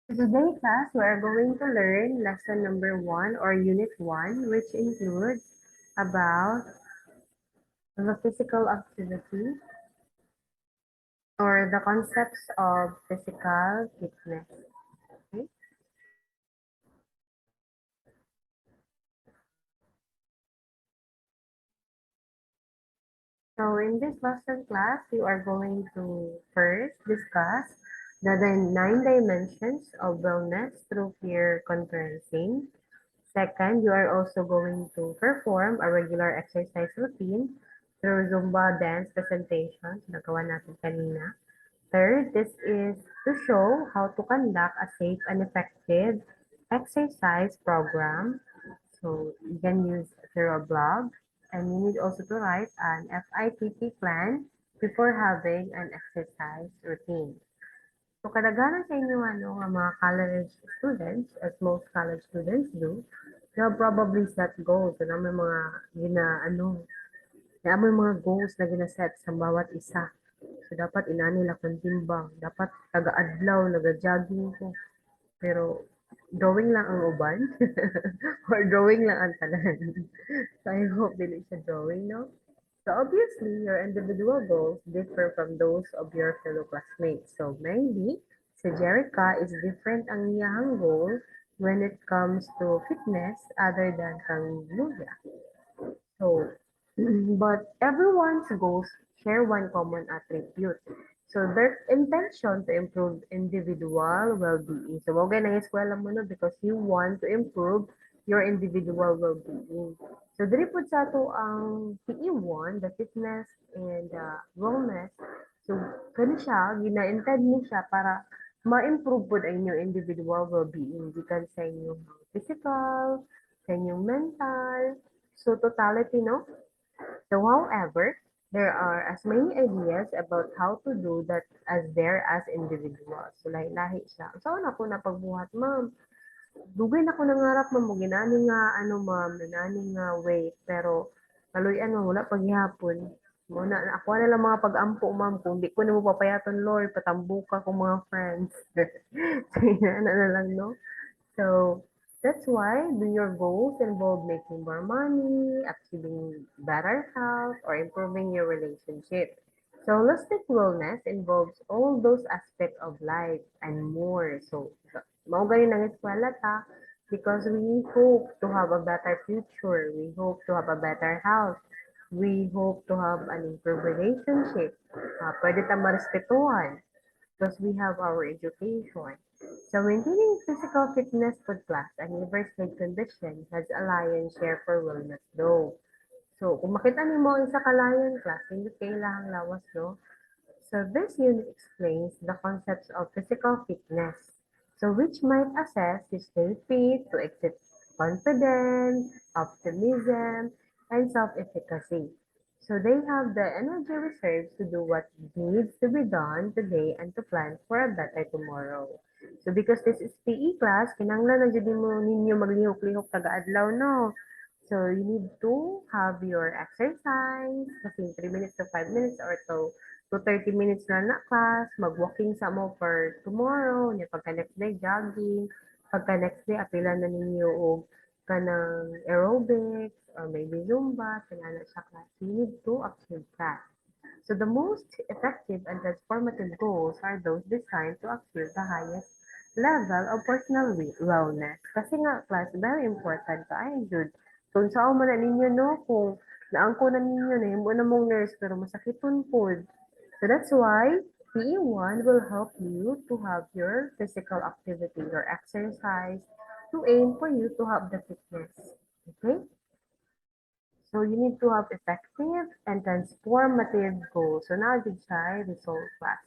Today class, we are going to learn lesson number 1 or unit 1, which includes about the physical activity or the concepts of physical fitness. Okay? So in this lesson class, you are going to first discuss the 9 dimensions of wellness through peer conferencing. Second, you are also going to perform a regular exercise routine through Zumba dance presentations. Nagawa natin kanina. Third, this is to show how to conduct a safe and effective exercise program. So you can use through a blog, and you need also to write an FITP plan before having an exercise routine. So kadaghanan sa inyo nga mga college students, as most college students do, they have probably set goals. So na may mga may mga goals na gina-set sa bawat isa. So dapat inani nila kung timbang, dapat taga-adlaw naga-jogging ko. Pero drawing lang ang uban or drawing lang ang tanan. So I hope dili siya drawing, no? So obviously, your individual goals differ from those of your fellow classmates. So maybe si Jerica is different ang iyang goal when it comes to fitness other than kang Luya. So, but everyone's goals share one common attribute. So their intention to improve individual well-being. So, okay na eskwela mo no because you want to improve your individual well-being. So, diri po sa ato ang PE1, the fitness and wellness. So, kani siya, gina-intend ni siya para ma-improve po ang inyong individual well-being. Gikan sa inyong physical, sa inyong mental, so totality, no? So, however, there are as many ideas about how to do that as there as individuals. So, lahi-lahi siya. So, ako na pagbuhat, ma'am. Dugay na ko nangarap, ma'am. Ginani nga, ma'am, ginani nga weight. Pero, kaloy, wala paghihapon. Muna, ako na lang mga pag-ampo, ma'am. Kung di ko na mo papayaton, Lord, patambuka ko mga friends. So, na lang, no? So that's why do your goals involve making more money, achieving better health, or improving your relationship. So holistic wellness involves all those aspects of life and more. So mao gani nang eskwela ta because we hope to have a better future. We hope to have a better health. We hope to have an improved relationship. Pwede ta marespetuhan because we have our education. So maintaining physical fitness food plus and liver state condition has a lion's share for wellness though. So kung makita ni mo isa ka lion class, hindi kailangang lawas, no? So this unit explains the concepts of physical fitness. So which might assess to stay fit, to exhibit confidence, optimism, and self-efficacy. So they have the energy reserves to do what needs to be done today and to plan for a better tomorrow. So because this is PE class, kinanglan na jud mo ninyo maglihok-lihok taga-adlaw, no? So you need to have your exercise, kasi 3 minutes to 5 minutes or to 30 minutes na class, mag-walking sa mo for tomorrow, nya pagka next day jogging, pagka next day apila na ninyo og kanang aerobics or maybe Zumba, kinala siya class. You need to achieve that. So the most effective and transformative goals are those designed to achieve the highest level of personal wellness. Kasi nga, class, very important ka. Ay, good. Kung saan man na ninyo, no, kung naangko na ninyo na, mo na mong nurse, pero masakiton po. So that's why PE1 will help you to have your physical activity, your exercise, to aim for you to have the fitness. Okay? So you need to have effective and transformative goals. So now did siya result class.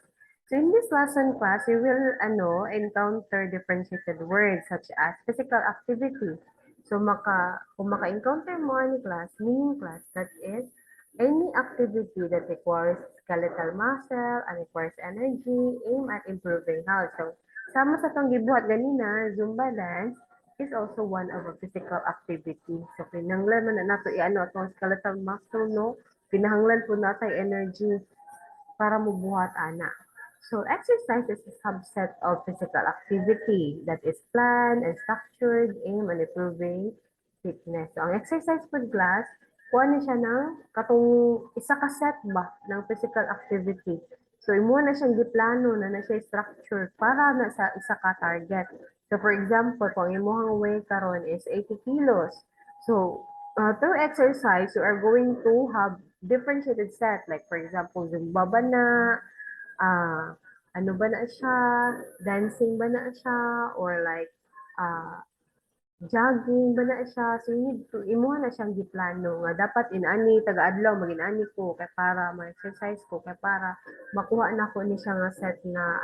So in this lesson class, you will encounter differentiated words such as physical activity. So kung maka-encounter mo any class, meaning class, that is any activity that requires skeletal muscle and requires energy, aim at improving health. So sama sa itong gibuhat ganina, Zumba dance, is also one of a physical activity. So, pinahanglan man na nato itong skeletal muscle, no? Pinahanglan po natin energy para mubuhat ana. So exercise is a subset of physical activity that is planned and structured, aimed at improving fitness. So ang exercise pod class, kuha na siya ng katong isa ka set ba ng physical activity. So imo na siyang giplano na siya structure para na sa isa ka target. So for example, kung imong weight karon is 80 kilos. So through exercise, you are going to have differentiated set. Like for example, Zumba ba na, ah, ano ba na siya, dancing ba na siya, or like, jogging ba na siya. So, you need to, imo na siyang giplano nga dapat inani, taga-adlaw, maginaani ko, kay para ma-exercise ko, kay para makuha na ko ni siya nga set na,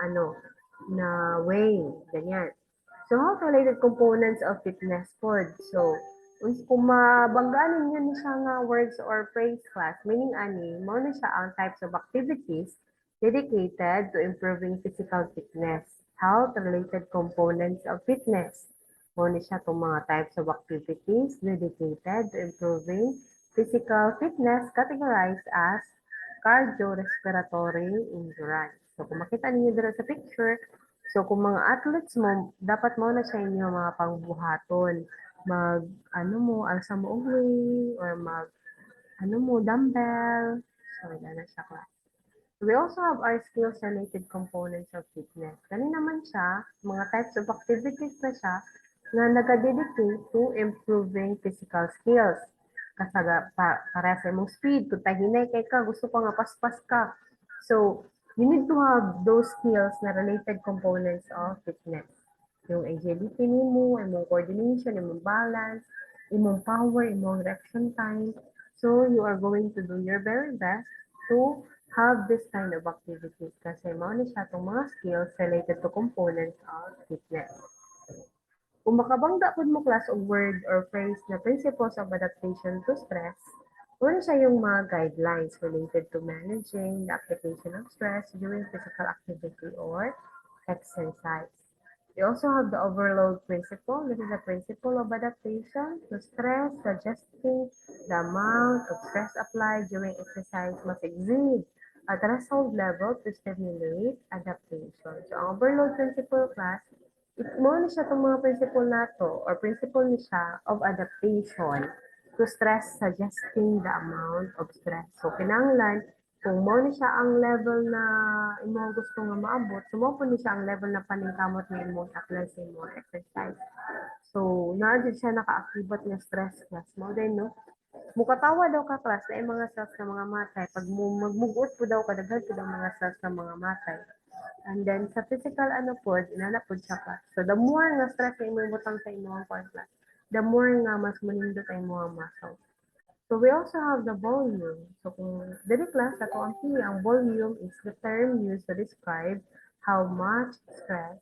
na weight, ganyan. So, health related components of fitness food. So, kung mabangganin niyo ni siya nga words or phrase class, meaning ani, mo na siya ang types of activities dedicated to improving physical fitness. Health-related components of fitness. Mo na siya itong mga types of activities dedicated to improving physical fitness categorized as cardiorespiratory endurance. So, kung makita ninyo dito sa picture, so kung mga athletes mo, dapat mo na sa inyo mga pangbuhaton. Ano mo, alsa mo uli, or ano mo, dumbbell. So, wala na siya class. We also have our skills-related components of fitness. Kani naman siya, mga types of activities na siya na nag-dedicate to improving physical skills. Kasaga, para sa imong speed, kung tahinay kay ka, gusto pa nga paspas ka. So, you need to have those skills na related components of fitness. Yung agility nimo, imong coordination, imong balance, imong power, imong reaction time. So, you are going to do your very best to have this kind of activities kasi mao na siya itong mga skills related to components of fitness. Kung makabangga pod mo class og word or phrase na principles of adaptation to stress, wala siya yung mga guidelines related to managing the application of stress during physical activity or exercise. We also have the overload principle. This is a principle of adaptation to stress, suggesting the amount of stress applied during exercise must exceed a threshold level to stimulate adaptation. So, ang overload principle class, mo na siya itong mga principle nato or principle ni siya of adaptation to stress, suggesting the amount of stress. So, kinanglan, kung mo ni siya ang level na imo gusto nga maabot, so mo po ni siya ang level na paningkamot ni imo apply sa imo exercise. So, naadyo siya naka-activate nga stress class mo din, no? Mukatawa daw ka class na mga cells na mga matay. Pag magmugot po daw kadaghan po daw mga cells na mga matay. And then, sa physical ano po, inanapod siya class. So, the more nga stress na imo ibutang sa imo ang class, the more nga mas manindot ang imo ang muscle. So we also have the volume. So kung dili class ato ang P, ang volume is the term used to describe how much stress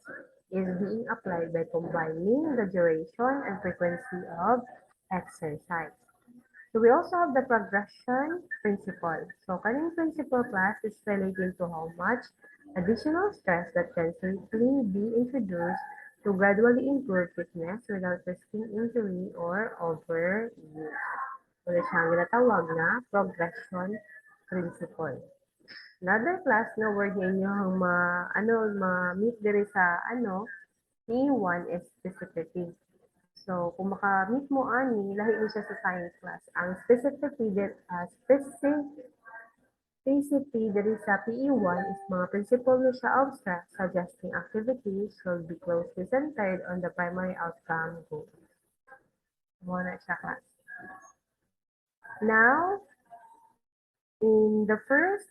is being applied by combining the duration and frequency of exercise. So we also have the progression principle. So kaning principle class is related to how much additional stress that can safely be introduced to gradually improve fitness without risking injury or overuse. Wala siyang ginatawag na progression principle. Another class nga word ninyo ang ma-meet diri sa P1 is specificity. So, kung maka-meet mo ani, lahi mo siya sa science class. Ang specificity diri sa PE1 is mga principle na siya of stress suggesting activities should be closely centered on the primary outcome goal. Muna siya class. Now, in the first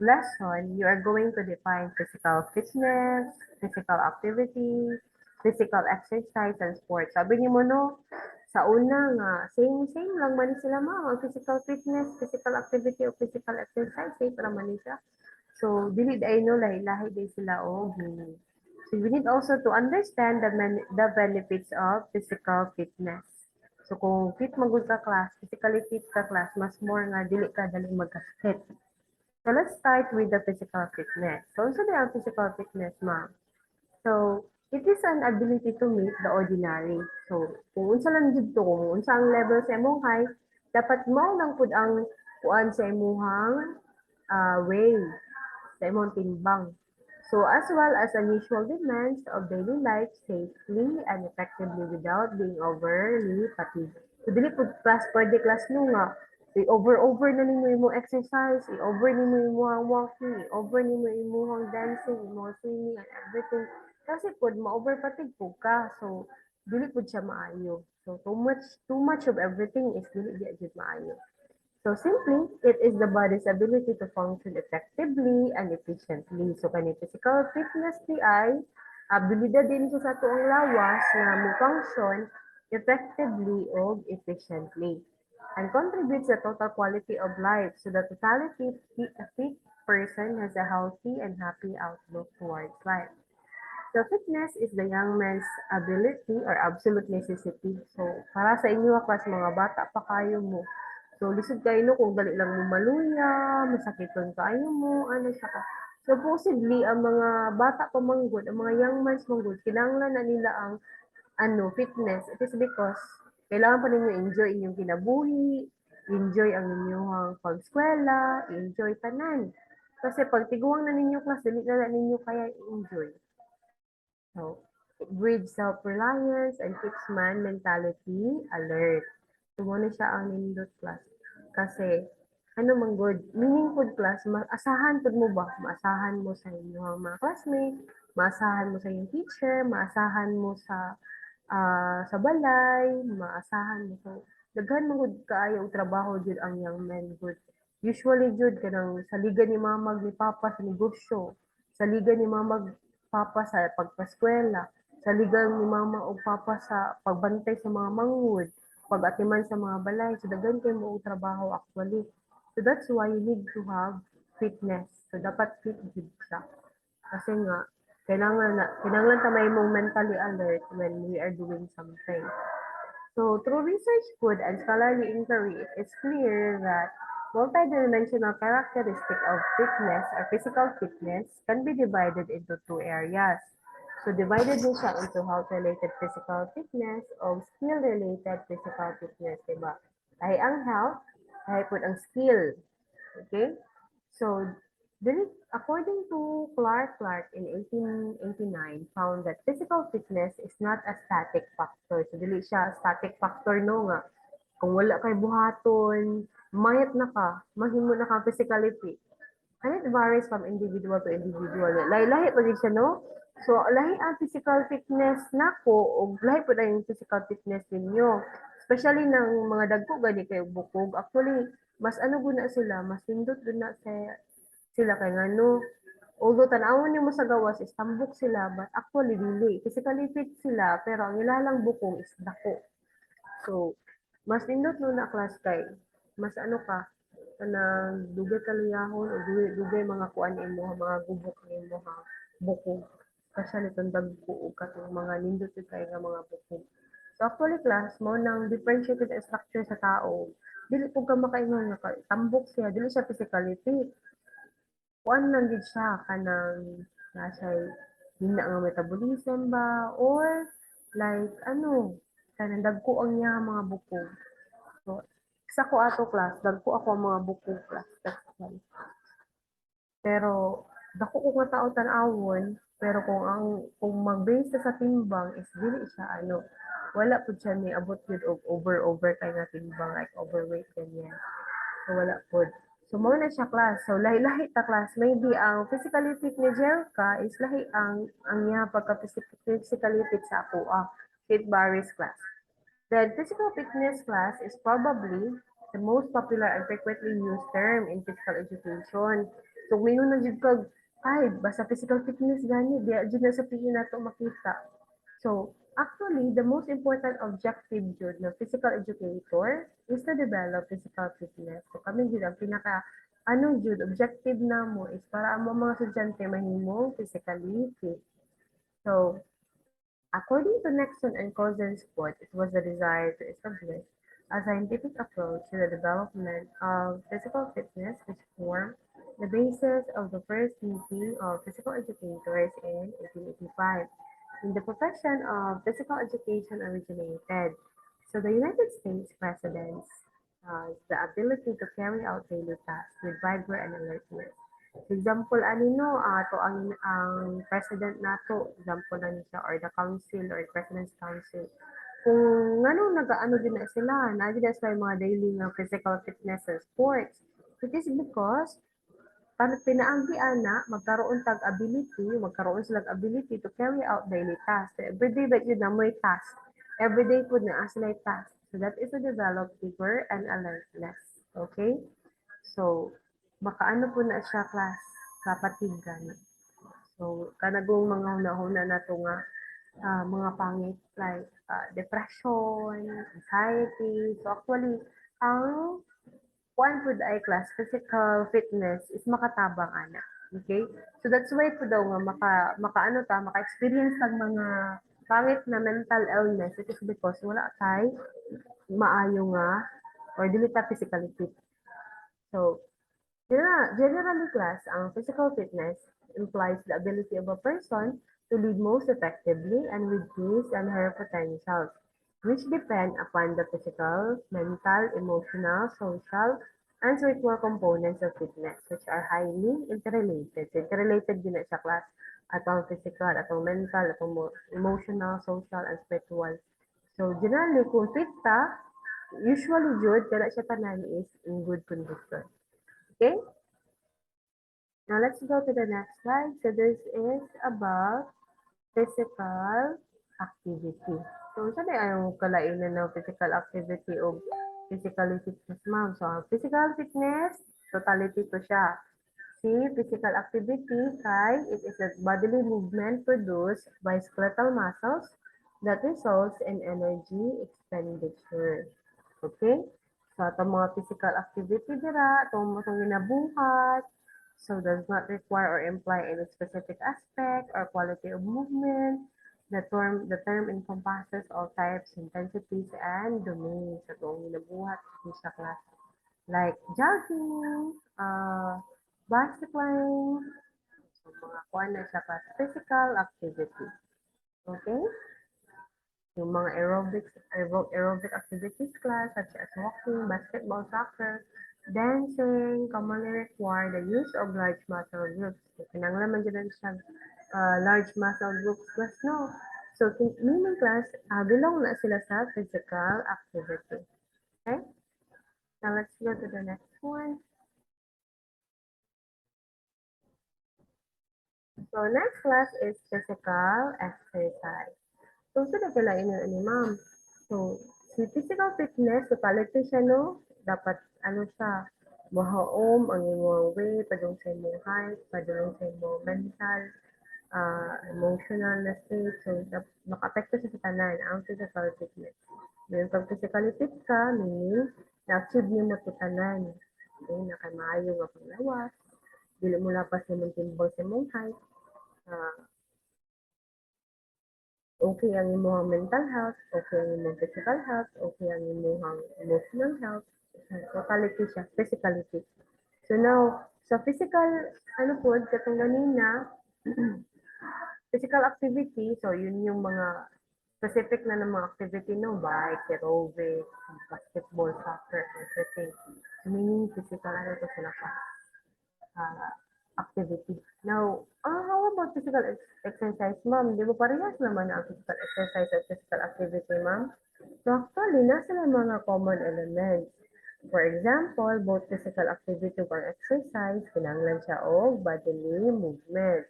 lesson, you are going to define physical fitness, physical activity, physical exercise, and sports. Sabi niyo mo, no, sa una nga, same lang man sila ang physical fitness, physical activity, o physical exercise, same ra man siya. So, dili day no, lahi-lahi day sila o meaning. So, we need also to understand the benefits of physical fitness. So, kung fit magud ka class, physically fit ka class, mas more nga, dili ka dali magka-fit. So let's start with the physical fitness. So unsa ang physical fitness, ma'am? So it is an ability to meet the ordinary. So kung unsa lang jud to, kung unsa ang level sa imong height, dapat mao lang pud ang kuan sa imong way sa imong timbang. So as well as unusual demands of daily life safely and effectively without being overly fatigued. So dili pud class pwede class no nga i-over na nimo imong exercise, i-over nimo imong walking, i-over nimo imong dancing, imong singing and everything. Kasi pud ma-over fatigue pud ka. So dili pud siya maayo. So too much of everything is dili di maayo. So simply, it is the body's ability to function effectively and efficiently. So kani physical fitness di ay abilidad din siya sa tuong lawas na mo-function effectively o efficiently and contributes to total quality of life. So the totality a fit person has a healthy and happy outlook towards life. So fitness is the young man's ability or absolute necessity. So para sa inyo kas mga bata pa kayo mo. So lisod kayo no kung dali lang mo maluya, masakiton kayo mo, ano siya ka. So possibly ang mga bata pa manggod, ang mga young man's manggod, kinahanglan na nila ang fitness. It is because kailangan pa ninyo enjoy inyong kinabuhi, enjoy ang inyong pag-eskwela, enjoy tanan. Kasi pag tiguang na ninyo class, dili na ninyo kaya enjoy. So, it breeds self-reliance and keeps man mentality alert. So, muna siya ang nindot class. Kasi, ano man good, meaningful class, maasahan pud mo ba? Maasahan mo sa inyong mga classmates, maasahan mo sa iyong teacher, maasahan mo sa balay, maasahan mo. So, daghan mo gud kaayo og trabaho jud ang young men good. Usually jud kanang saligan ni mama ni papa sa negosyo, saligan ni mama papa sa pagpaskwela, saligan ni mama o papa sa pagbantay sa mga manghud, pag-atiman sa mga balay. So, daghan kay mo og trabaho actually. So, that's why you need to have fitness. So, dapat fit jud siya. Kasi nga, kailangan ta may mong mentally alert when we are doing something. So, through research, food, and scholarly inquiry, it is clear that multidimensional characteristic of fitness or physical fitness can be divided into two areas. So, divided din siya into health-related physical fitness o skill-related physical fitness, diba? Ay ang health, ay po ang skill. Okay? So, according to Clark in 1889, found that physical fitness is not a static factor. So, dili siya static factor no nga. Kung wala kay buhaton, mayat na ka, mahimo na ka physically fit. And it varies from individual to individual. Lahi-lahi pa din siya, no? So, lahi ang physical fitness nako o lahi po na yung physical fitness ninyo. Especially ng mga dagko gani kayo bukog. Actually, mas ano guna sila, mas pindot guna sila kay ngano. Although tanawon nimo sa gawas is tambok sila, but actually dili. Physically fit sila, pero ang ilalang bukong is dako. So, mas nindot no na class kay mas ano ka kanang dugay kaliyahon o dugay mga kuan imo mga gubok nimo ha bukog kasi nitong dagko o katong mga nindot kay nga mga bukog. So actually class mo nang differentiated structure sa tao. Dili po ka makaingon nga tambok siya, dili siya physically fit. Kuan lang gid siya kanang nasa hina nga metabolism ba or like kanang dagko ang niya mga bukog. So, sa ko ato class, dagko ako ang mga bukog class. Pero dako ko nga tao tan-awon, pero kung mag-base sa timbang is dili siya wala pud siya ni abot yun og over kay nga timbang like overweight ganyan. So wala pud. So mo na siya class. So lahi-lahi ta class. Maybe ang physically fit ni Jerka is lahi ang niya pagka physically fit sa ako. Fit Barry's class. The physical fitness class is probably the most popular and frequently used term in physical education. So, ngayon na jud kag, ay, basta physical fitness gani, diya jud na sa piyo nato makita. So, actually, the most important objective jud ng physical educator is to develop physical fitness. So, kami jud ang jud, objective na mo is para ang mga estudyante mahimong physically fit. So, according to Nixon and Cousin's quote, it was the desire to establish a scientific approach to the development of physical fitness which formed the basis of the first meeting of physical educators in 1885. In the profession of physical education originated. So the United States presidents is the ability to carry out daily tasks with vigor and alertness. Example, ano no, to ang president nato, example na siya, or the council, or president's council. Kung ano, nag-ano din na sila, na sila yung mga daily nga physical fitness and sports. It is because pinaanggian na magkaroon tag ability, magkaroon silang ability to carry out daily tasks. So, everyday ba yun na may task. Everyday po na sila task. So that is to develop vigor and alertness. Okay? So, makaano po na siya class kapatigan. So, kanagong mga hunahuna na ito nga mga pangit like depression, anxiety. So, actually, ang one food eye class, physical fitness is makatabang ana. Okay? So that's why po daw nga makaano ta, maka-experience ng mga pangit na mental illness. It is because wala tay maayo nga or dili ta physically fit. So, generally class, ang physical fitness implies the ability of a person to lead most effectively and with his and her potentials, which depend upon the physical, mental, emotional, social, and spiritual components of fitness, which are highly interrelated. So, interrelated din na siya class atong physical, atong mental, atong emotional, social, and spiritual. So, generally, kung fit ta, usually jud, kaya siya tanan is in good condition. Okay? Now let's go to the next slide. So this is about physical activity. So sa di ang kalainan ng physical activity o physical fitness, ma'am? So physical fitness, totality to siya. See, physical activity kay it is a bodily movement produced by skeletal muscles that results in energy expenditure. Okay? So, itong mga physical activity dira, itong ginabuhat, so does not require or imply any specific aspect or quality of movement. The term encompasses all types, intensities, and domains. So, itong ginabuhat sa class. Like jogging, bicycling, so mga kuha na siya class physical activity. Okay? Yung mga aerobic activities class such as walking, basketball, soccer, dancing commonly require the use of large muscle groups. So, kinanglaman dyan siya large muscle groups class, no? So, meaning class, belong na sila sa physical activity. Okay? Now, let's go to the next one. So, next class is physical exercise. So, sila pala ini ma'am. So, si physical fitness, totality siya, no? Dapat, ano siya, mahaom ang imong way, padung sa imong height, padung sa imong mental, emotional na state. So, maka-apekto siya sa tanan, ang physical fitness. Ngayon, pag physically fit ka, meaning, na-achieve niyo mo ito tanan. Okay, nakamaayo nga panglawas, dili mo lapas imong timbang sa imong height, okay ang imong mental health, okay ang imong physical health, okay ang imong emotional health, totality siya, physicality. So now, sa physical, ano po, katong ganina, physical activity, so yun yung mga specific na ng mga activity, no, bike, aerobic, basketball, soccer, everything. So, meaning physical, ano to sila pa? Activity. Now, how about physical exercise, ma'am? Di ba parehas naman ang physical exercise at physical activity, ma'am? So actually, nasa lang mga common elements. For example, both physical activity or exercise, kinanglan siya o bodily movement.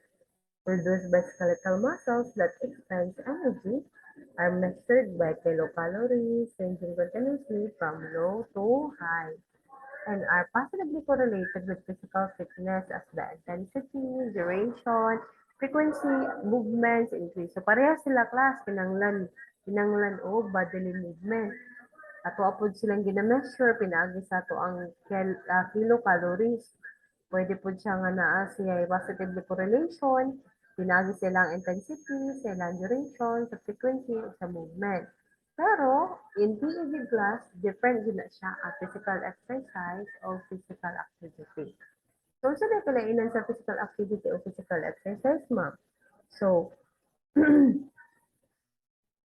Produced by skeletal muscles that expends energy are measured by kilocalories, ranging continuously from low to high, and are positively correlated with physical fitness as the intensity, duration, frequency, movements increase. So pareha sila class, kinanglan o bodily movement. Ato apod silang gina-measure, pinaagi sa ato ang kilocalories. Pwede po siya nga naa siya positively correlation, pinaagi silang intensity, silang duration, sa frequency, sa movement. Pero, in PED class, different din na siya ang physical exercise o physical activity. So, sa so, kalainan sa physical activity o physical exercise, ma'am? So,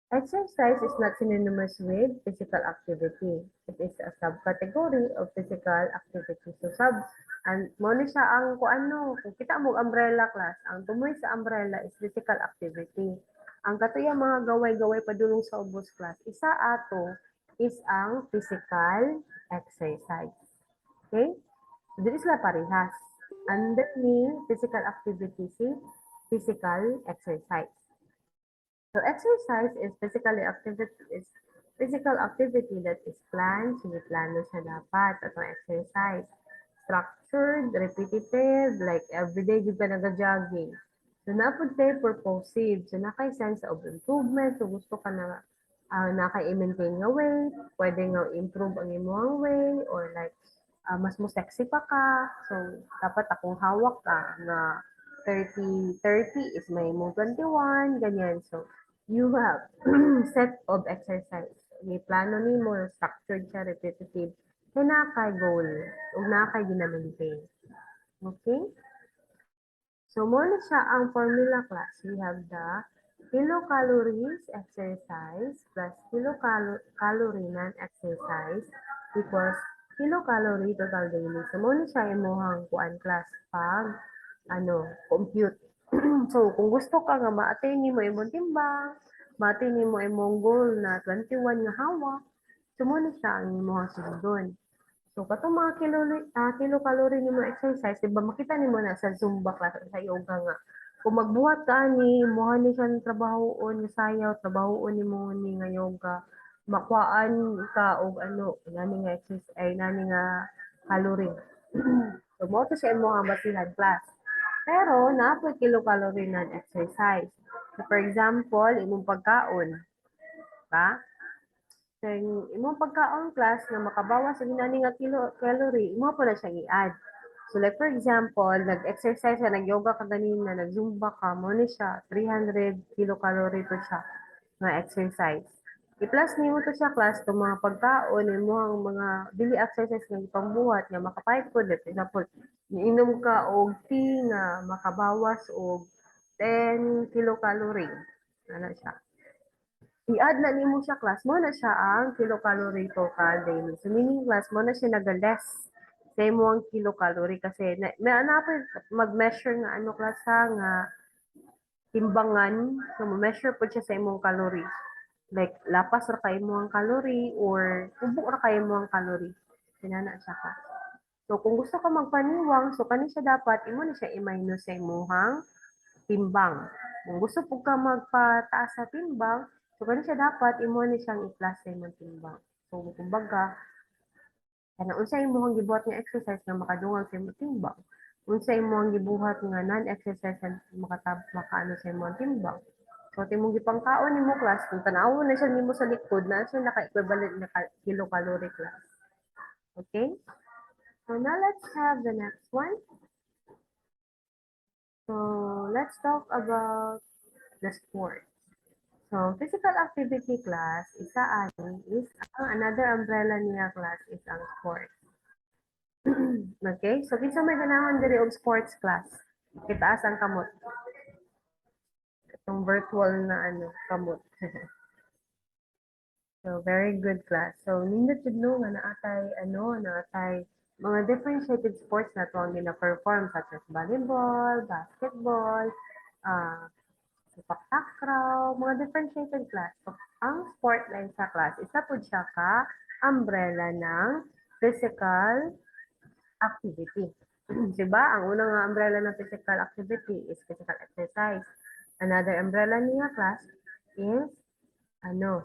Exercise is not synonymous with physical activity. It is a subcategory of physical activity. So mo ni siya ang kung kita mo umbrella class, ang tumoy sa umbrella is physical activity. Ang katuya mga gaway-gaway padulong sa ubos class, isa ato is ang physical exercise. Okay? So, dili sila parehas. Under ni physical activity si physical exercise. So exercise is physical activity that is planned, siniplano siya dapat atong exercise. Structured, repetitive, like everyday yung ka nag-jogging. So napod kay purposive. So nakay sense of improvement. So gusto ka na nakay-maintain nga weight, pwede nga improve ang imong weight or like mas mo sexy pa ka. So dapat akong hawak ka na 30 is may mo 21, ganyan. So you have set of exercise. May plano ni mo, structured siya, repetitive, kaya na kay goal, o na kay ginamaintain. Okay? So, muna siya ang formula class. We have the kilocalories exercise plus kilocalorie non-exercise equals kilocalorie total daily. So, muna siya imuhang kuan class pag compute. So, kung gusto ka nga ma-attain mo imong timbang, ma-attain mo imong goal na 21 nga hawak, so muna siya ang imuhang sundon. So, katong mga kilocalorie ni mo exercise, diba makita ni mo na sa Zumba class, sa yoga nga. Kung magbuhat ka ni, muha ni siya ng trabahoon, ni sayaw, trabahoon ni mo ni nga yoga, makuhaan ka o nani nga exercise, ay nani nga calorie. So, mo to siya mo nga basihan class. Pero, napoy kilocalorie na exercise. So, for example, imong pagkaon, ba? So, imong pagkaon class na makabawas sa ginani nga calorie, imo pa na siyang i-add. So like for example, nag-exercise ka, nag-yoga ka ganina, nag-zumba ka, mo ni siya, 300 kilocalorie to siya nga exercise. I-plus nimo to siya class to mga pagkaon, imo ang mga daily exercise nga ipangbuhat nga makapayat ko. For example, iinom ka og tea nga makabawas og 10 kilocalorie. Ano siya? I-add na nimo siya class mo na siya ang kilocalorie total daily. So meaning class mo na siya naga-less sa imong kilocalorie kasi may anapin mag-measure nga class nga timbangan, so ma-measure po siya sa imong calorie. Like lapas ra kay mo ang calorie or ubok ra kay mo ang calorie. Sinana siya ka. So kung gusto ka magpaniwang, so kani siya dapat imo na siya i-minus sa imong timbang. Kung gusto po ka magpataas sa timbang, so kani siya dapat imo ni siyang i-plus sa imong timbang. So kumbaga, kana unsay imong gibuhat nga exercise nga makadungag sa imong timbang. Unsay imong gibuhat nga non-exercise nga makaano sa imong timbang. So timong gipangkaon nimo class kung tan-awon na siya nimo sa likod na siya naka-equivalent na kilocalorie class. Okay? So now let's have the next one. So let's talk about the sport. So, physical activity class, isa ani is another umbrella niya class is ang sports. Okay? So, kinsa may ganahan diri og sports class? Kitaas ang kamot. Itong virtual na kamot. So, very good class. So, nindot jud no nga naatay mga differentiated sports na to ang gina-perform such as volleyball, basketball, sepak takraw, mga differentiated class. So, ang sport line sa class, isa po siya ka umbrella ng physical activity. Diba? Ang unang umbrella ng physical activity is physical exercise. Another umbrella niya class is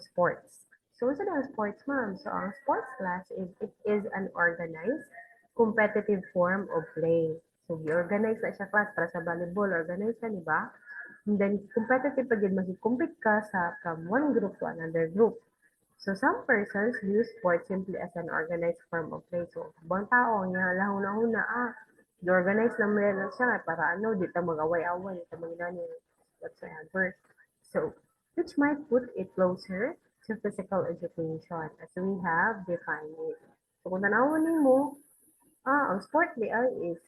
sports. So, sa ang sports, ma'am? So, ang sports class it is an organized competitive form of play. So, i-organize na siya class para sa volleyball, organize na, di ba? And then, competitive pa din, mag-compete ka from one group to another group. So, some persons use sports simply as an organized form of play. So, ibang tao, nga lahuna-huna, i-organize lang mo yan siya para di ta mag-away-away, di ta mag-inani whatsoever. So, which might put it closer to physical education as we have defined it. So, kung tanawin mo, ang sport is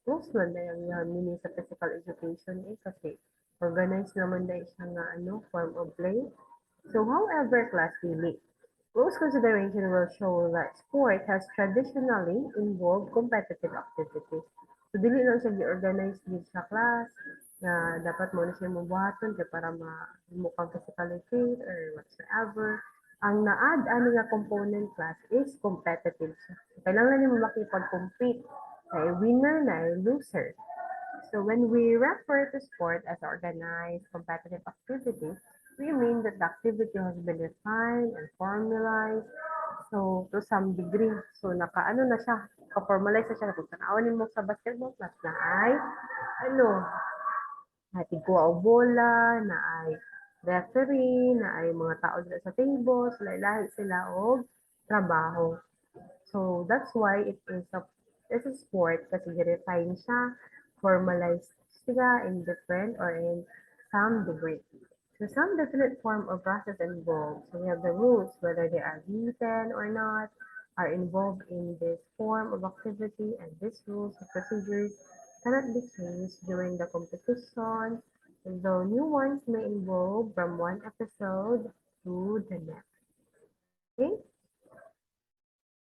close man na yung meaning sa physical education kasi organized naman na siya nga form of play. So however, class dili, close consideration will show that sport has traditionally involved competitive activities. So dili lang siya gi-organize din sa class na dapat mo na siya mabuhaton kay para mo kang physically fit or whatsoever. Ang na-add ani nga component class is competitive siya. So, kailangan nimo makipag-compete na winner na loser. So when we refer to sport as organized competitive activity, we mean that the activity has been defined and formalized. So to some degree, so nakaano na siya, ka-formalize na siya kung tanawin mo sa basketball class na ay ano, tigkuha og bola, na ay referee, na ay mga tao dito sa table, lahi sila og trabaho. So that's why it's a sport kasi gi-refine siya, formalized siya in different or in some degree. So some definite form of process involved. So we have the rules, whether they are written or not, are involved in this form of activity, and these rules and procedures cannot be changed during the competition, though new ones may evolve from one episode to the next. Okay?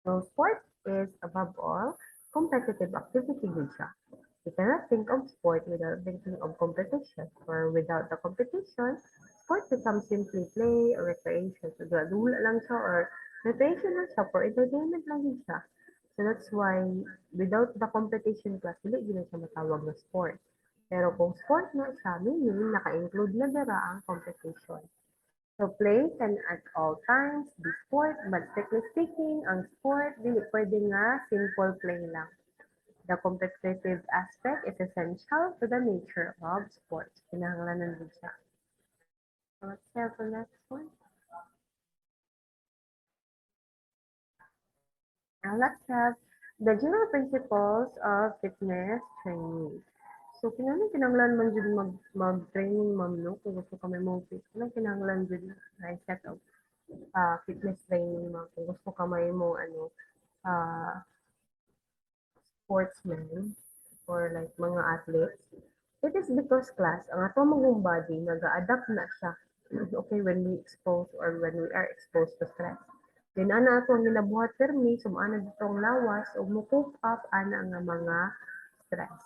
So sport is above all competitive activity din siya. You cannot think of sport without thinking of competition, or without the competition, sport becomes simply play or recreation. So dula lang siya or recreation lang siya, for entertainment lang din siya. So that's why without the competition class, hindi din siya matawag na sport. Pero kung sport na siya, meaning naka-include na dara ang competition. So play can at all times be sport, but strictly speaking, ang sport, dili pwede nga simple play lang. The competitive aspect is essential to the nature of sports. Kinahanglanan din siya. So let's have the next one. Now let's have the general principles of fitness training. So kinahanglan man jud mag-training ma'am no kung gusto ka may mo fit. Kinahanglan jud na set of fitness training mo kung gusto ka may mo uh, sportsmen or like mga athletes. It is because class, ang ato mong body, nag-adapt na siya. Okay, when we expose or when we are exposed to stress. Then ana ato ang ginabuhat permi, sumana dito ang lawas, o mo-cope up ana nga mga stress.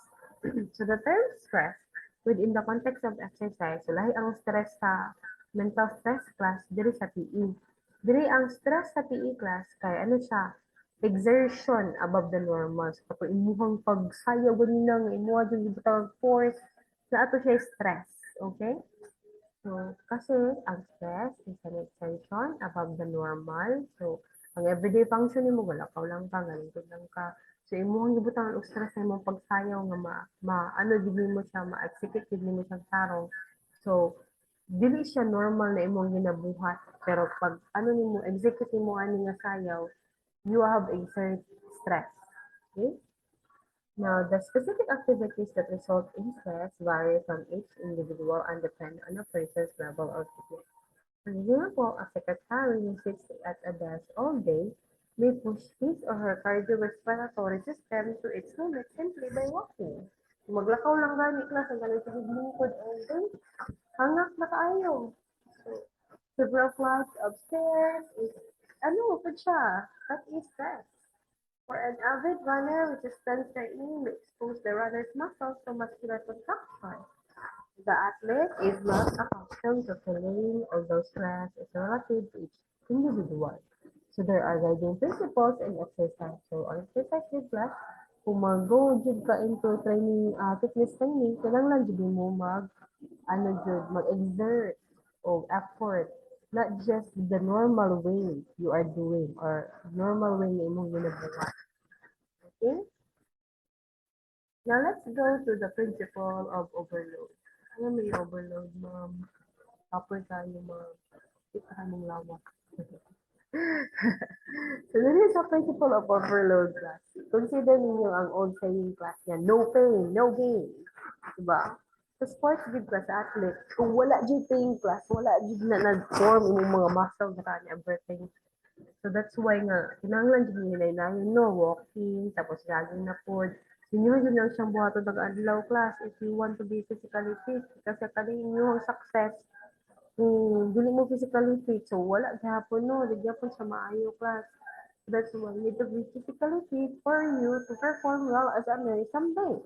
So the term stress, within the context of exercise, so lahi ang stress sa mental stress class, diri sa PE. Diri ang stress sa PE class, kay ano siya, exertion above the normal. So, kapag imuhang pagsayaw ganina nga imuha dyan yung force, na ato siya stress. Okay? So, kasi ang stress is an exertion above the normal. So, ang everyday function mo, wala ka lang ka, galingkod lang ka. So, imuhang gibutangan og stress na imong pagsayaw nga ano gid mo siya, ma-execute gid mo siyang tarong. So, dili siya normal na imong ginabuhat. Pero pag ano nimo execute mo ani nga sayaw, you have a certain stress. Okay? Now, the specific activities that result in stress vary from each individual and depend on a person's level of fitness. For example, a secretary who sits at a desk all day may push his or her cardiorespiratory system to its limit simply by walking. Maglakaw lang gani class ang galing sa lingkod all day, hangak na kaayo. So, several flights of stairs is, ano, pa siya, that is stress. For an avid runner, resistance training may expose the runner's muscles to muscular contraction. The athlete is not accustomed to feeling, although stress is relative to each individual. So there are guiding principles in exercise. So on exercise with class, kung mag-go jud ka into training, fitness training, kailangan jud mo mag-exert o effort, not just the normal way you are doing or normal way na imong ginagawa. Okay? Now let's go to the principle of overload. Ano may overload, ma'am? Upper tayo, ma'am. Ikahan mong lawak. So this is a principle of overload class. Consider ninyo ang old saying class niya, no pain, no gain. Diba? Sa sports gid class athlete, kung wala jud pain class, wala jud na nag-form imong mga muscle na everything. So that's why nga, kinahanglan jud nila na no, walking, tapos jogging na pod. Inyo jud lang siyang buhaton ng adlaw class if you want to be physically fit. Kasi kani inyong success, dili mo physically fit, so wala gyapon no, di gyapon sa maayo class. That's why you need to be physically fit for you to perform well as a nurse someday.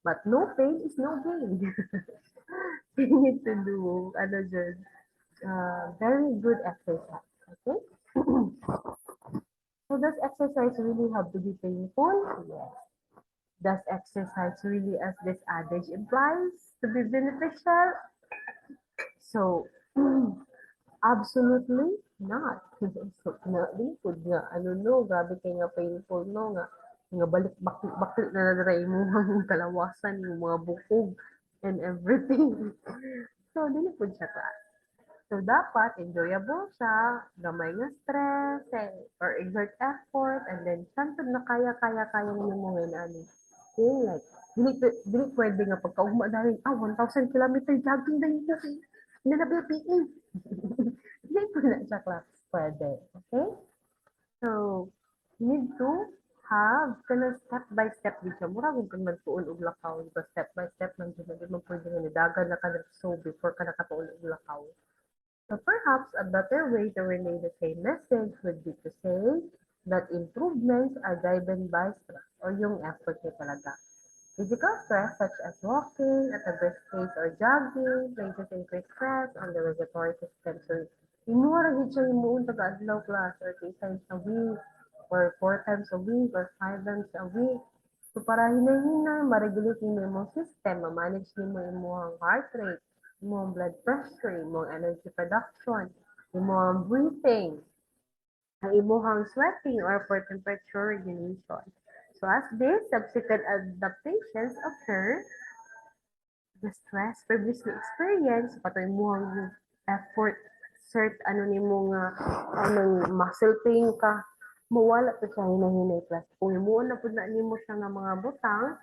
But no pain is no gain. You need to do ano dyan, very good exercise. Okay? So does exercise really have to be painful? Yes. Does exercise really, as this adage implies, to be beneficial? So, absolutely not. So, na lingkod nga, ano no, grabe kay nga painful no nga balik bakit na nadara imong kalawasan, yung mga bukog and everything. So, dili po siya class. So, dapat enjoyable siya, gamay nga stress, or exert effort, and then santod na kaya mo mo nga ano. Okay, like, dili pwede nga pagkaugma dahil, 1,000 kilometer jogging na yun kasi, na PE. Hindi po na siya class pwede. Okay? So, you need to have kana step-by-step din siya. Mura kung kang magtuon og lakaw, diba? Step-by-step lang dyan. Hindi mo pwede nga nidagan na ka so before ka nakatuon og lakaw. So perhaps a better way to relay the same message would be to say that improvements are driven by stress or yung effort niya talaga. Physical stress such as walking at a brisk pace or jogging places increased stress on the respiratory system. So, inuwa rin siya yung muun taga-adlaw class or 3 times a week or 4 times a week or 5 times a week. So, para hinay-hinay, ma-regulate mo yung system, ma-manage mo yung heart rate, yung blood pressure, yung energy production, yung breathing, ang imuhang sweating or for temperature regulation. So as these subsequent adaptations occur, the stress previously experienced, patoy imuhang effort, cert, ano ni mo nga, anong muscle pain ka, mawala to siya hinahinay plus. Kung imuon na po na nimo siya nga mga butang,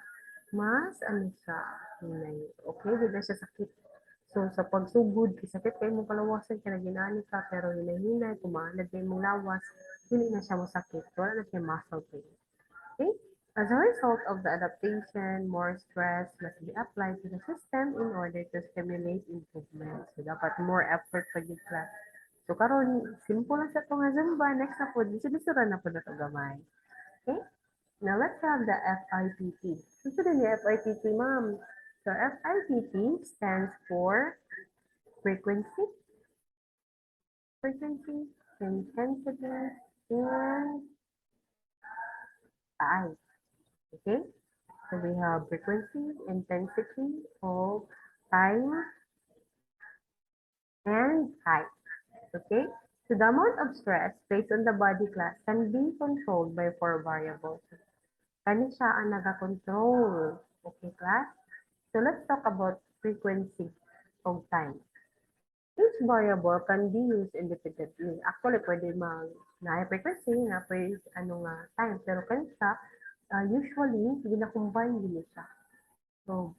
mas ano siya, hinay. Okay, di na siya sakit. So, sa pagsugod, sakit kayo mo palawasan, kaya ginani ka, pero hinay-hinay, kumahanad kayo mong lawas, hindi na siya masakit. Wala na siya muscle pain. Okay? As a result of the adaptation, more stress must be applied to the system in order to stimulate improvement. So, dapat more effort pa yung class. So, karon simple lang sa ito nga Zumba. Next na po, disibisura na po na ito gamay. Okay? Now, let's have the FIPT. Susunod niya FIPT, ma'am. So, FIPT stands for frequency, intensity, and size. Okay? So we have frequency, intensity of time, and height. Okay? So the amount of stress based on the body class can be controlled by 4 variables. Kani siya ang nag-control. Okay, class? So let's talk about frequency of time. Each variable can be used independently. Actually, pwede na frequency, na pwede time. Pero kani siya, usually, gina-combine din siya. So,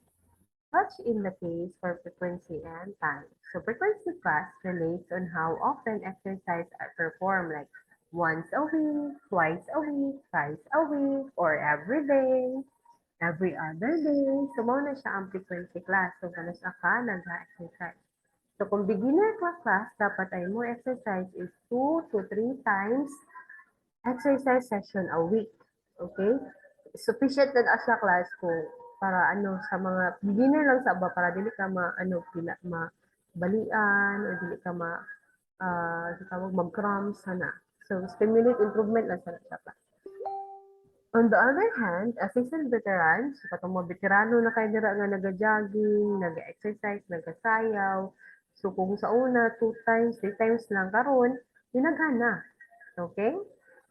such in the case for frequency and time. So frequency class relates on how often exercise are performed, like once a week, twice a week, thrice a week, or every day, every other day. So mo na siya ang frequency class. So ganas ka nag-exercise. So kung beginner class, dapat ay mo exercise is 2 to 3 times exercise session a week. Okay? Sufficient na siya class ko para sa mga beginner lang sa para dili ka balian o dili ka sa tawag mag-cramps sana. So stimulate improvement lang sa class. On the other hand, as seasoned veterans, katong mga veterano na kayo dira nga naga-jogging, naga-exercise, nagasayaw. So kung sa una, 2 times, 3 times lang karon, dinagana. Okay?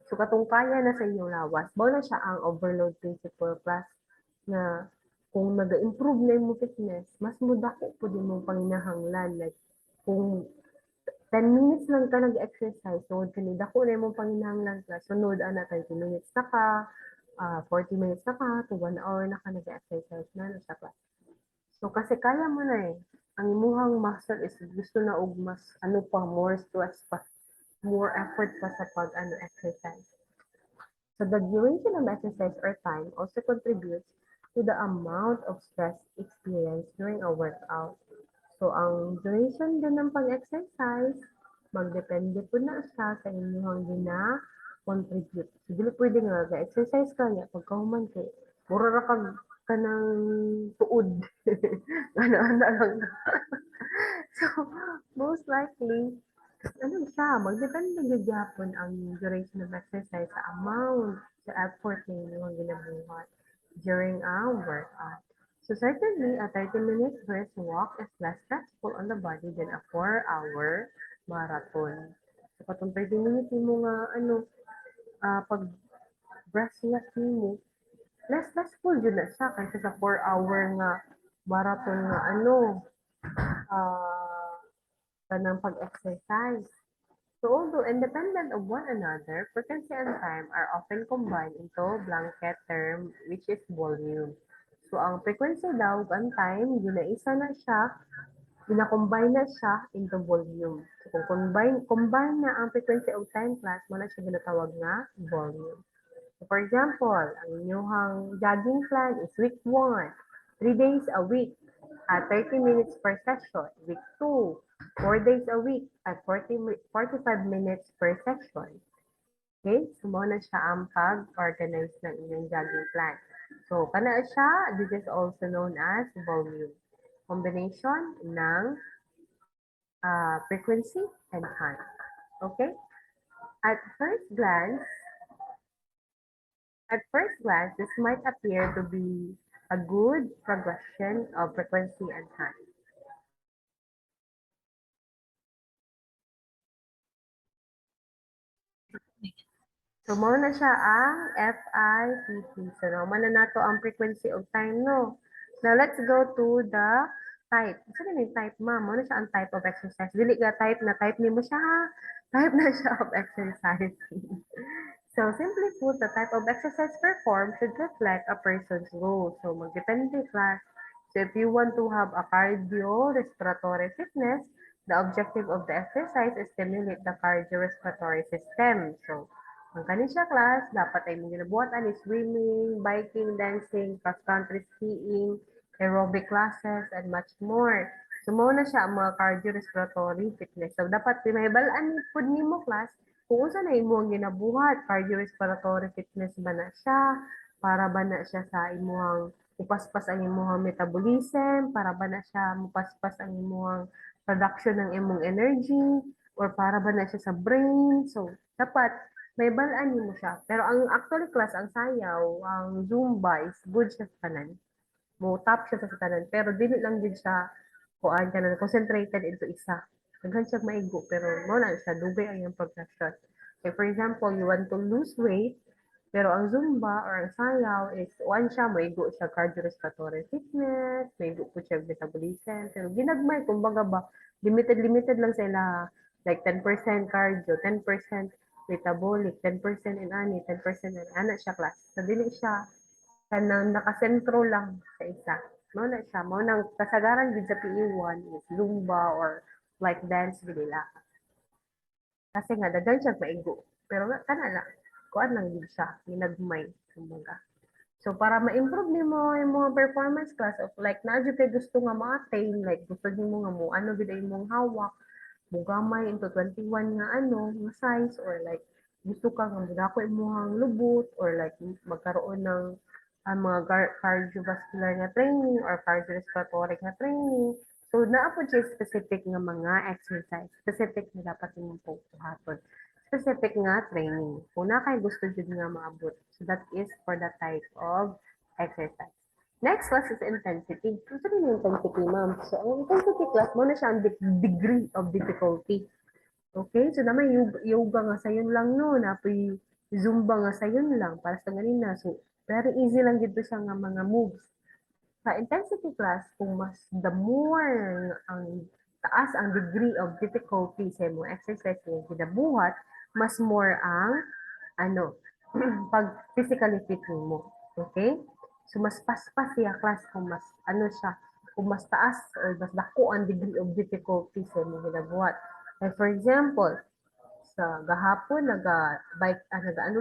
So katong kaya na sa inyong lawas, mao na siya ang overload principle plus na kung nag-improve na yung fitness, mas mudako po din mong panginahanglan. Like, kung 10 minutes lang ka nag-exercise, sunod ka ni dako na yung panginahanglan ka, sunod, 30 minutes na ka, 40 minutes na ka, to 1 hour na ka nag-exercise na sa class. So, kasi kaya mo na eh. Ang imuhang muscle is gusto na og mas, more stress pa, more effort pa sa exercise. So, the duration of exercise or time also contributes to the amount of stress experienced during a workout. So, ang duration din ng pag-exercise, magdepende po na siya sa inyong gina-contribute. Sige, pwede nga, exercise ka niya, pagkahuman kay, mura ra ka ng tuod. Ano-ano lang. So, most likely, ano siya, magdepende din gyapon ang duration of exercise sa amount, sa effort na inyong ginabuhat during a workout. So certainly, a 30-minute brisk walk is less stressful on the body than a 4-hour marathon. So katong 30 minutes mo nga, pag brush na mo, less stressful yun na siya kaysa sa 4-hour nga marathon nga kanang pag-exercise. So although independent of one another, frequency and time are often combined into a blanket term which is volume. So ang frequency daw ang time, ginaisa na siya, gina-combine na siya into volume. So kung combine na ang frequency of time class, mo na siya ginatawag nga volume. So for example, ang inyong jogging plan is week 1, 3 days a week at 30 minutes per session. Week 2, 4 days a week at 45 minutes per session. Okay? So, mo na siya ang pag-organize ng inyong jogging plan. So, kana siya, this is also known as volume. Combination ng frequency and time. Okay? At first glance, this might appear to be a good progression of frequency and time. So, mo na siya ang FIPT. So, naman na nato ang frequency of time, no? Now, let's go to the type. Saan na yung type, ma'am? Mo na siya ang type of exercise. Dili ka type na type ni mo siya, ha? Type na siya of exercise. So, simply put, the type of exercise performed should reflect a person's goal. So, magdepende class. So, if you want to have a cardiorespiratory fitness, the objective of the exercise is stimulate the cardiorespiratory system. So, ang kanin siya class, dapat ay mong ginabuhatan is swimming, biking, dancing, cross-country skiing, aerobic classes, and much more. So, mao na siya ang mga cardiorespiratory fitness. So, dapat mahibalaan po nimo class kung unsa na imo ang ginabuhat, cardiorespiratory fitness ba na siya, para ba na siya sa imuhang mupaspas ang imuhang metabolism, para ba na siya mupaspas ang imuhang production ng imong energy, or para ba na siya sa brain. So, dapat may balaan mo siya. Pero ang actually class, ang sayaw, ang Zumba is good siya sa tanan. Mo top siya sa tanan. Pero dili lang din siya kuan ka na concentrated into isa. Daghan siya maigo pero mo na siya dugay ang iyang progression. Okay, for example, you want to lose weight, pero ang Zumba or ang sayaw is one siya, maigo siya cardiorespiratory fitness, maigo po siya metabolism. Pero ginagmay, kumbaga ba, limited lang sila. Like 10% cardio, 10% metabolic, 10% in ani, 10% in ana siya class. So, dili siya kanang nakasentro lang sa isa. Mao na siya, mao nang kasagaran gid sa PE1 is Zumba or like dance gid nila. Kasi nga daghan siya maigo. Pero kana na, kuan lang gid siya, ginagmay kumbaga. So para ma-improve nimo yung mga performance class of like na jud kay gusto nga ma-attain, like gusto nimo nga mo ano gid imong hawak, mugamay into 21 nga nga size or like gusto ka nga mudako imong lubot or like magkaroon ng mga cardiovascular nga training or cardiorespiratory nga training. So naa po siya specific nga mga exercise, specific na dapat imong puhaton. Specific nga training. Kung na kay gusto jud nga maabot. So that is for the type of exercise. Next class is intensity. Gusto rin yung intensity, ma'am. So, ang intensity class, mo na siya ang degree of difficulty. Okay? So, naman yoga nga sayon lang no, napoy Zumba nga sayon lang, para sa ganina. So, very easy lang dito siya nga mga moves. Sa intensity class, kung mas the more ang taas ang degree of difficulty sa mga exercise nga ginabuhat, mas more ang pag physically fit mo. Okay? So, mas paspas siya class kung mas siya, kung mas taas or mas dako ang degree of difficulty sa mga ginabuhat. Like for example, sa gahapon naga-bike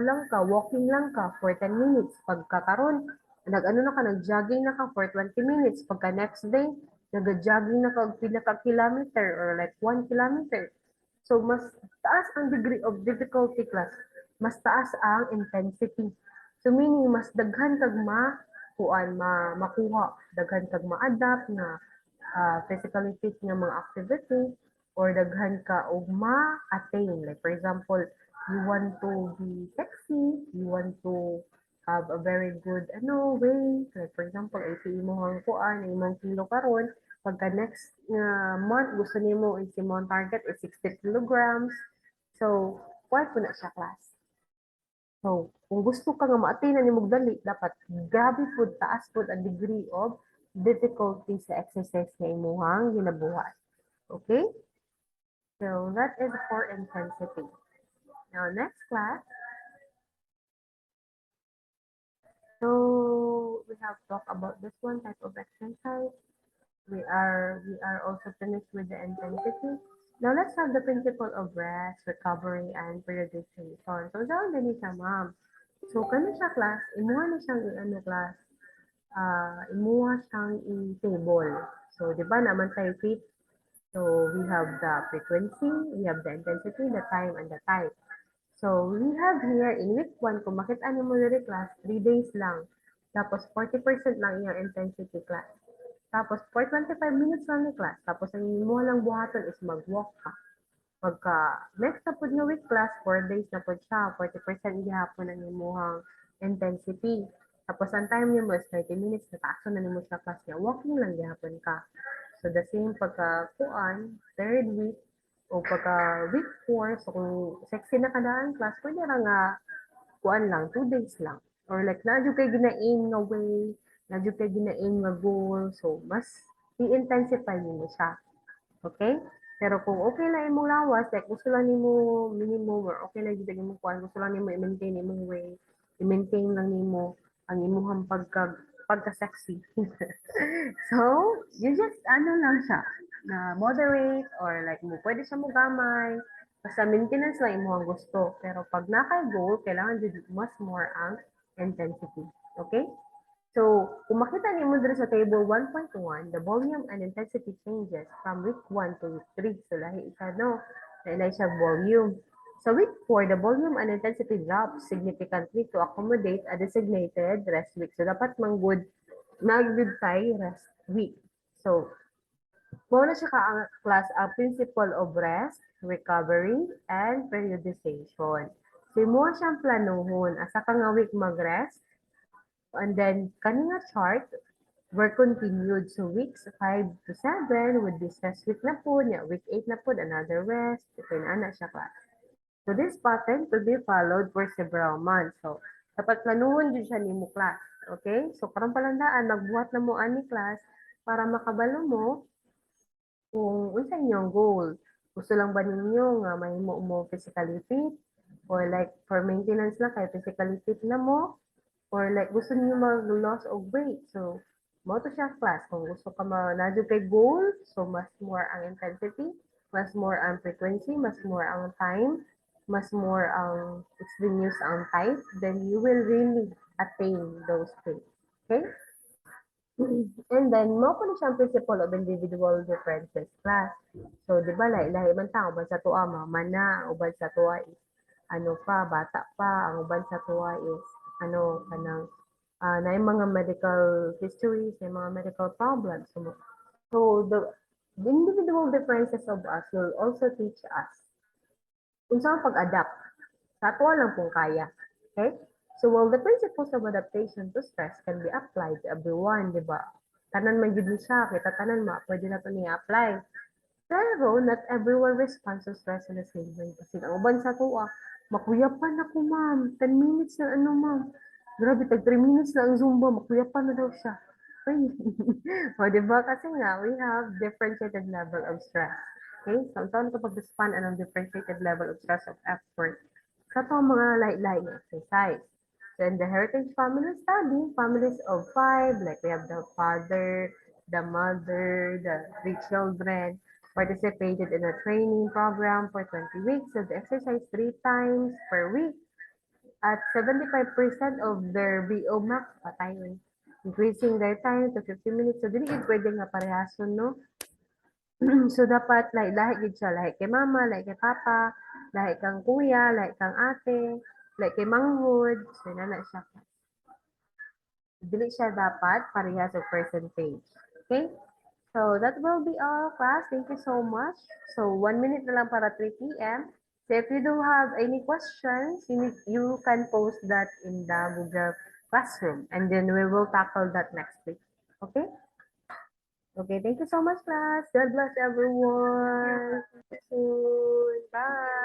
lang ka, walking lang ka for 10 minutes. Pagkakaron, nag-jogging na ka for 20 minutes. Pagka next day, Nag-jogging na kag pila ka kilometer or like 1 kilometer. So, mas taas ang degree of difficulty class. Mas taas ang intensity. So, meaning, mas daghan kag makuha. Daghan kag ma-adapt na physically fit nga mga activity or daghan ka og ma-attain. Like, for example, you want to be sexy, you want to have a very good weight. Like, for example, ito imong kuan, imong kilo karon, pagka next month, gusto nimo is imong target is 60 kilograms. So, kuan po na siya class. So, kung gusto ka nga ma-attain na nimog dali, dapat grabe po taas po ang degree of difficulty sa exercise na imuhang ginabuhat. Okay? So, that is for intensity. Now, next class. So, we have talked about this one type of exercise. We are also finished with the intensity. Now, let's have the principle of rest, recovery, and periodization. So, saan din siya, ma'am? So, kano siya class? Imuha na siyang class? Imuha siyang i-table. So, di ba naman tayo fit? So, we have the frequency, we have the intensity, the time, and the type. So, we have here in week 1, kung makita niyo mo diri class, 3 days lang. Tapos, 40% lang yung intensity class. Tapos, for 25 minutes lang ni class. Tapos, ang mo lang buhaton is mag-walk ka. Pagka, next na po nga week class, 4 days na po siya. 40% gihapon ang imuhang intensity. Tapos, ang time niyo mo is 30 minutes. Nataaso na nimo sa class niya. Walking lang gihapon ka. So, the same pagka kuan, third week, o pagka week 4, so kung sexy na kadaan class, pwede ra nga kuan lang, 2 days lang. Or like, nadyo kay gina-aim nga way, nadyo kay gina-aim nga goal, so mas i-intensify mo siya. Okay? Pero kung okay lang imong lawas, like gusto lang nimo minimum or okay lang gyud imong kuan, gusto lang nimo i-maintain imong weight, i-maintain lang nimo ang imong pagka-sexy. So, you just lang siya, na moderate or like mo pwede siya mo gamay. Basta maintenance lang imong gusto. Pero pag naka-goal, kailangan jud mas more ang intensity. Okay? So, kung makita niyo mo dito sa table 1.1, the volume and intensity changes from week 1 to week 3. So, lahi isa, no? Lahi siya volume. So, week 4, the volume and intensity drops significantly to accommodate a designated rest week. So, dapat manggod, nag-good tayo rest week. So, muna siya ka ang class ang principle of rest, recovery, and periodization. So, mo siyang planuhon. Asa ka nga week mag-rest, and then, kanina chart, were continued. So, weeks 5 to 7 would be stress week na po. Yeah, week 8 na po, another rest. Ito na siya class. So, this pattern to be followed for several months. So, dapat planuhon din siya ni mo class. Okay? So, karang palandaan, magbuhat na mo ani class para makabalo mo kung unsa inyong goal. Gusto lang ba ninyo nga mahimo mo physically fit? Or like, for maintenance lang kay physically fit na mo? Or like, gusto niyo mag-loss of weight. So, mo to siya class. Kung gusto ka nadyo kay goal, so mas more ang intensity, mas more ang frequency, mas more ang time, mas more ang extreme ang type, then you will really attain those things. Okay? And then, mo ko na siyang principle of individual differences class. So, di ba, lahi man tao, uban sa tuwa, mama na, uban sa tuwa is, bata pa, ang uban sa tuwa is, kanang, na yung mga medical histories, yung mga medical problems. So, the individual differences of us will also teach us kung saan pag-adapt. Sa tuwa lang pong kaya. Okay? So, while the principles of adaptation to stress can be applied to everyone, di ba? Tanan man yun siya, kita tanan pwede na ito niya-apply. Pero, not everyone responds to stress in the same way. Kasi ang uban sa tuwa, makuyapan ako, ma'am. 10 minutes na ma'am. Grabe, tag 3 minutes na ang Zumba, makuyapan na daw siya. Ay. O, diba? Kasi nga, we have differentiated level of stress. Okay? So, saan ito pag-span anong differentiated level of stress of effort? Sa ito mga light-light exercise. So, in the Heritage Family Study, families of 5, like we have the father, the mother, the 3 children, participated in a training program for 20 weeks. So, they exercise 3 times per week at 75% of their VO max patayin. increasing their time to 15 minutes. So, dili gid pwede nga parehason, no? So, dapat like lahi gid siya, lahi kay mama, lahi kay papa, lahi kang kuya, lahi kang ate, lahi kay manghod. So, na siya. Dili siya dapat parehas sa percentage. Okay? So, that will be all, class. Thank you so much. So, 1 minute na lang para 3 p.m. So, if you do have any questions, you can post that in the Google Classroom. And then we will tackle that next week. Okay? Okay, thank you so much, class. God bless everyone. See you soon. Bye.